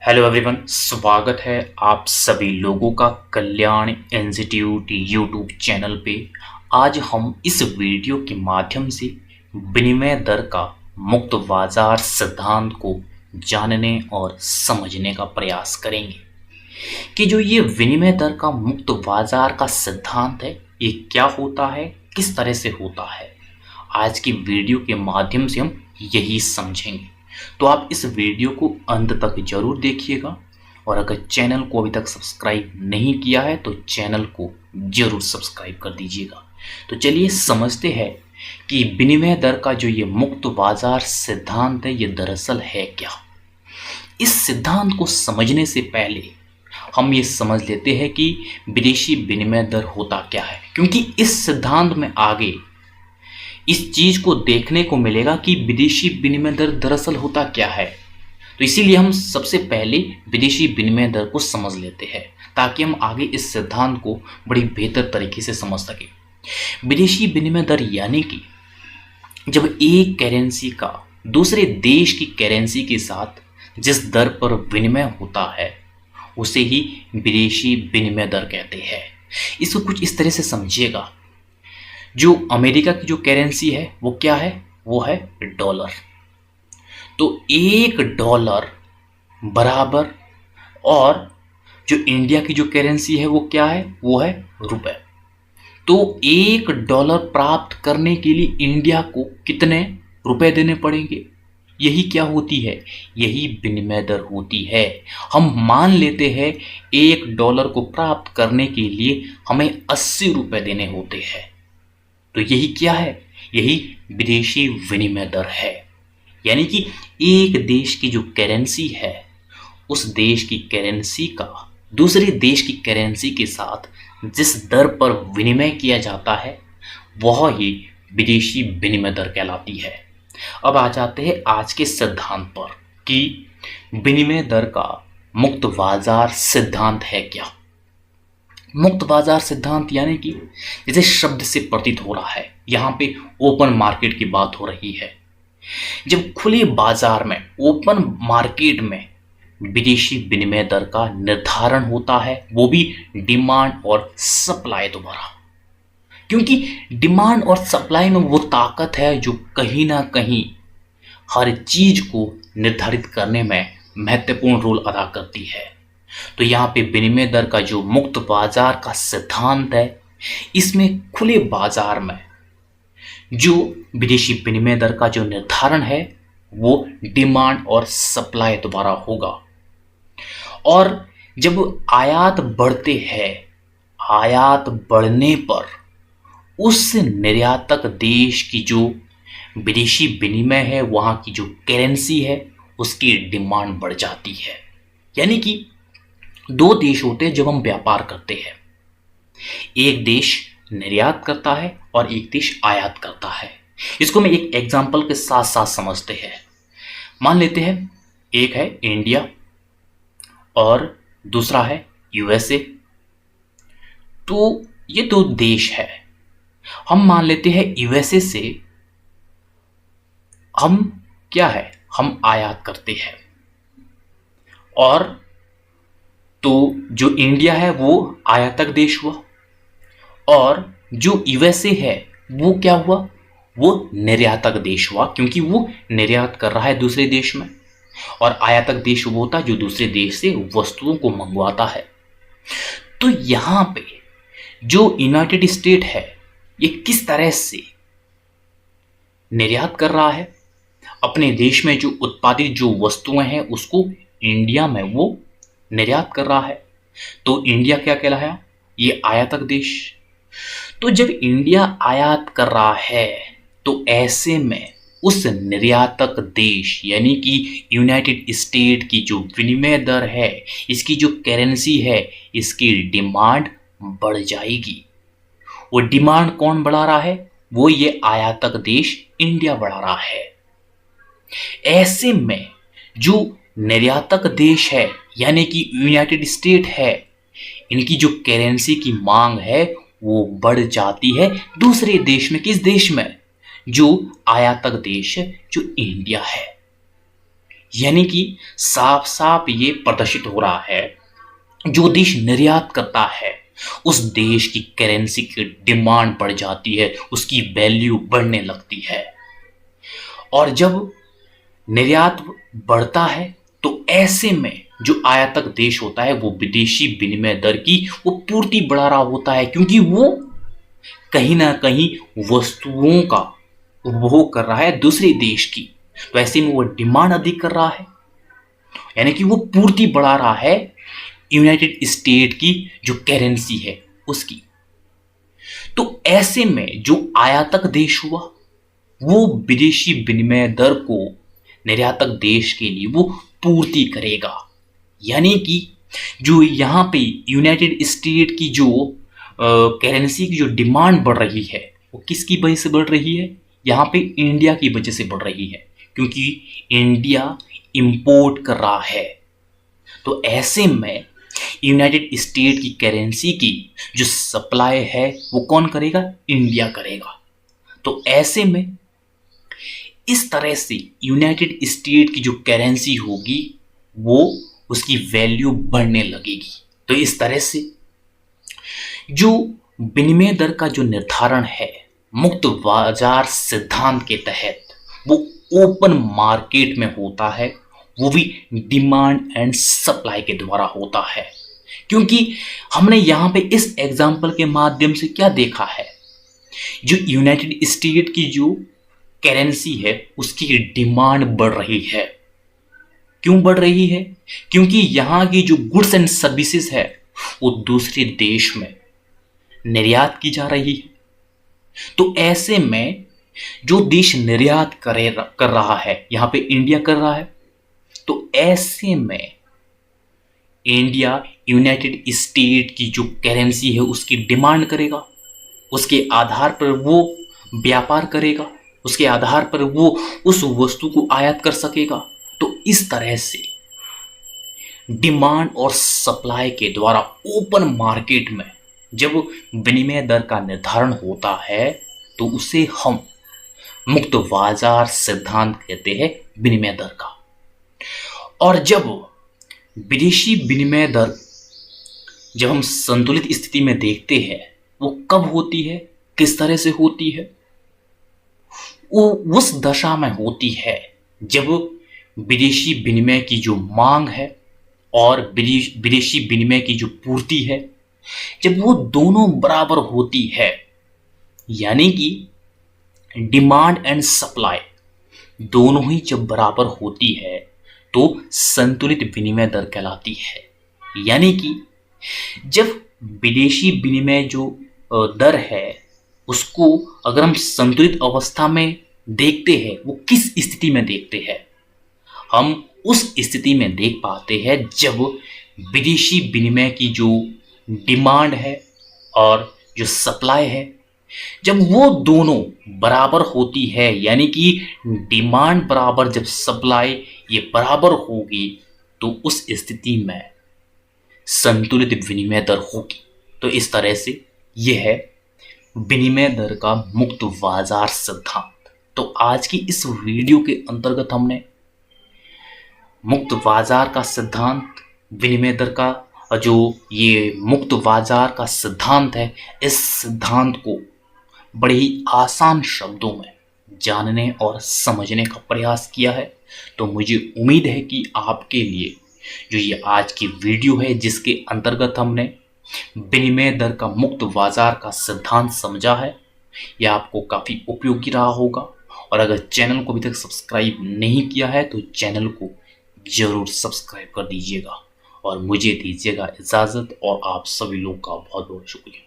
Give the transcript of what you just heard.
Hello everyone, स्वागत है आप सभी लोगों का कल्याण इंस्टीट्यूट यूट्यूब चैनल पे। आज हम इस वीडियो के माध्यम से विनिमय दर का मुक्त बाजार सिद्धांत को जानने और समझने का प्रयास करेंगे कि जो ये विनिमय दर का मुक्त बाजार का सिद्धांत है, ये क्या होता है, किस तरह से होता है। आज की वीडियो के माध्यम से हम यही समझेंगे। तो आप इस वीडियो को अंत तक जरूर देखिएगा और अगर चैनल को अभी तक सब्सक्राइब नहीं किया है तो चैनल को जरूर सब्सक्राइब कर दीजिएगा। तो चलिए समझते हैं कि विनिमय दर का जो ये मुक्त बाजार सिद्धांत है, ये दरअसल है क्या। इस सिद्धांत को समझने से पहले हम ये समझ लेते हैं कि विदेशी विनिमय दर होता क्या है, क्योंकि इस सिद्धांत में आगे इस चीज को देखने को मिलेगा कि विदेशी विनिमय दर दरअसल होता क्या है। तो इसीलिए हम सबसे पहले विदेशी विनिमय दर को समझ लेते हैं ताकि हम आगे इस सिद्धांत को बड़ी बेहतर तरीके से समझ सकें। विदेशी विनिमय दर यानी कि जब एक करेंसी का दूसरे देश की करेंसी के साथ जिस दर पर विनिमय होता है उसे ही विदेशी विनिमय दर कहते हैं। इसको कुछ इस तरह से समझिएगा। जो अमेरिका की जो करेंसी है वो क्या है, वो है डॉलर। तो $1 बराबर, और जो इंडिया की जो करेंसी है वो क्या है, वो है रुपए। तो $1 प्राप्त करने के लिए इंडिया को कितने रुपए देने पड़ेंगे, यही क्या होती है, यही विनिमय दर होती है। हम मान लेते हैं $1 को प्राप्त करने के लिए हमें 80 रुपए देने होते हैं। तो यही क्या है, यही विदेशी विनिमय दर है। यानी कि एक देश की जो करेंसी है उस देश की करेंसी का दूसरे देश की करेंसी के साथ जिस दर पर विनिमय किया जाता है वह ही विदेशी विनिमय दर कहलाती है। अब आ जाते हैं आज के सिद्धांत पर कि विनिमय दर का मुक्त बाजार सिद्धांत है क्या। मुक्त बाजार सिद्धांत यानी कि जैसे शब्द से प्रतीत हो रहा है, यहाँ पे ओपन मार्केट की बात हो रही है। जब खुले बाजार में, ओपन मार्केट में विदेशी विनिमय दर का निर्धारण होता है, वो भी डिमांड और सप्लाई द्वारा। क्योंकि डिमांड और सप्लाई में वो ताकत है जो कहीं ना कहीं हर चीज को निर्धारित करने में महत्वपूर्ण रोल अदा करती है। तो यहाँ पे विनिमय दर का जो मुक्त बाजार का सिद्धांत है, इसमें खुले बाजार में जो विदेशी विनिमय दर का जो निर्धारण है वो डिमांड और सप्लाई द्वारा होगा। और जब आयात बढ़ते हैं, आयात बढ़ने पर उस निर्यातक देश की जो विदेशी विनिमय है, वहां की जो करेंसी है, उसकी डिमांड बढ़ जाती है। यानी कि दो देश होते हैं जब हम व्यापार करते हैं, एक देश निर्यात करता है और एक देश आयात करता है। इसको मैं एक एग्जांपल के साथ साथ समझते हैं। मान लेते हैं एक है इंडिया और दूसरा है यूएसए। तो ये दो देश है। हम मान लेते हैं यूएसए से हम क्या है, हम आयात करते हैं, और तो जो इंडिया है वो आयातक देश हुआ और जो यूएसए है वो क्या हुआ, वो निर्यातक देश हुआ, क्योंकि वो निर्यात कर रहा है दूसरे देश में। और आयातक देश वो होता है जो दूसरे देश से वस्तुओं को मंगवाता है। तो यहां पे जो यूनाइटेड स्टेट है ये किस तरह से निर्यात कर रहा है, अपने देश में जो उत्पादित जो वस्तुएं हैं उसको इंडिया में वो निर्यात कर रहा है। तो इंडिया क्या कहलाया, ये आयातक देश। तो जब इंडिया आयात कर रहा है तो ऐसे में उस निर्यातक देश यानी कि यूनाइटेड स्टेट की जो विनिमय दर है, इसकी जो करेंसी है, इसकी डिमांड बढ़ जाएगी। वो डिमांड कौन बढ़ा रहा है, वो ये आयातक देश इंडिया बढ़ा रहा है। ऐसे में जो निर्यातक देश है यानी कि यूनाइटेड स्टेट है, इनकी जो करेंसी की मांग है वो बढ़ जाती है दूसरे देश में। किस देश में, जो आयातक देश है, जो इंडिया है। यानी कि साफ साफ ये प्रदर्शित हो रहा है, जो देश निर्यात करता है उस देश की करेंसी की डिमांड बढ़ जाती है, उसकी वैल्यू बढ़ने लगती है। और जब निर्यात बढ़ता है तो ऐसे में जो आयातक देश होता है वो विदेशी विनिमय दर की वो पूर्ति बढ़ा रहा होता है, क्योंकि वो कहीं ना कहीं वस्तुओं का उपभोग कर रहा है दूसरे देश की, तो ऐसे में वो डिमांड अधिक कर रहा है, यानी कि वो पूर्ति बढ़ा रहा है यूनाइटेड स्टेट की जो करेंसी है उसकी। तो ऐसे में जो आयातक देश हुआ वो विदेशी विनिमय दर को निर्यातक देश के लिए वो पूर्ति करेगा। यानी कि जो यहाँ पे यूनाइटेड स्टेट की जो करेंसी की जो डिमांड बढ़ रही है वो किसकी वजह से बढ़ रही है? यहाँ पे इंडिया की वजह से बढ़ रही है, क्योंकि इंडिया इंपोर्ट कर रहा है। तो ऐसे में यूनाइटेड स्टेट की करेंसी की जो सप्लाई है वो कौन करेगा? इंडिया करेगा। तो ऐसे में इस तरह से यूनाइटेड स्टेट की जो करेंसी होगी वो उसकी वैल्यू बढ़ने लगेगी। तो इस तरह से जो विनिमय दर का जो निर्धारण है मुक्त बाजार सिद्धांत के तहत वो ओपन मार्केट में होता है, वो भी डिमांड एंड सप्लाई के द्वारा होता है। क्योंकि हमने यहाँ पे इस एग्जाम्पल के माध्यम से क्या देखा है, जो यूनाइटेड स्टेट की जो करेंसी है उसकी डिमांड बढ़ रही है। क्यों बढ़ रही है? क्योंकि यहाँ की जो गुड्स एंड सर्विसेज है वो दूसरे देश में निर्यात की जा रही है। तो ऐसे में जो देश निर्यात कर रहा है, यहाँ पे इंडिया कर रहा है, तो ऐसे में इंडिया यूनाइटेड स्टेट की जो करेंसी है उसकी डिमांड करेगा, उसके आधार पर वो व्यापार करेगा, उसके आधार पर वो उस वस्तु को आयात कर सकेगा। तो इस तरह से डिमांड और सप्लाई के द्वारा ओपन मार्केट में जब विनिमय दर का निर्धारण होता है तो उसे हम मुक्त बाजार सिद्धांत कहते हैं विनिमय दर का। और जब विदेशी विनिमय दर जब हम संतुलित स्थिति में देखते हैं वो कब होती है, किस तरह से होती है? वो उस दशा में होती है जब विदेशी विनिमय की जो मांग है और विदेशी विनिमय की जो पूर्ति है, जब वो दोनों बराबर होती है, यानी कि डिमांड एंड सप्लाई दोनों ही जब बराबर होती है तो संतुलित विनिमय दर कहलाती है। यानी कि जब विदेशी विनिमय जो दर है उसको अगर हम संतुलित अवस्था में देखते हैं, वो किस स्थिति में देखते हैं? हम उस स्थिति में देख पाते हैं जब विदेशी विनिमय की जो डिमांड है और जो सप्लाई है, जब वो दोनों बराबर होती है, यानी कि डिमांड बराबर जब सप्लाई ये बराबर होगी तो उस स्थिति में संतुलित विनिमय दर होगी। तो इस तरह से यह है विनिमय दर का मुक्त बाजार सिद्धांत। तो आज की इस वीडियो के अंतर्गत हमने मुक्त बाजार का सिद्धांत, विनिमय दर का जो ये मुक्त बाजार का सिद्धांत है, इस सिद्धांत को बड़े ही आसान शब्दों में जानने और समझने का प्रयास किया है। तो मुझे उम्मीद है कि आपके लिए जो ये आज की वीडियो है जिसके अंतर्गत हमने विनिमय दर का मुक्त बाजार का सिद्धांत समझा है, यह आपको काफ़ी उपयोगी रहा होगा। और अगर चैनल को अभी तक सब्सक्राइब नहीं किया है तो चैनल को ज़रूर सब्सक्राइब कर दीजिएगा और मुझे दीजिएगा इजाज़त। और आप सभी लोग का बहुत बहुत शुक्रिया।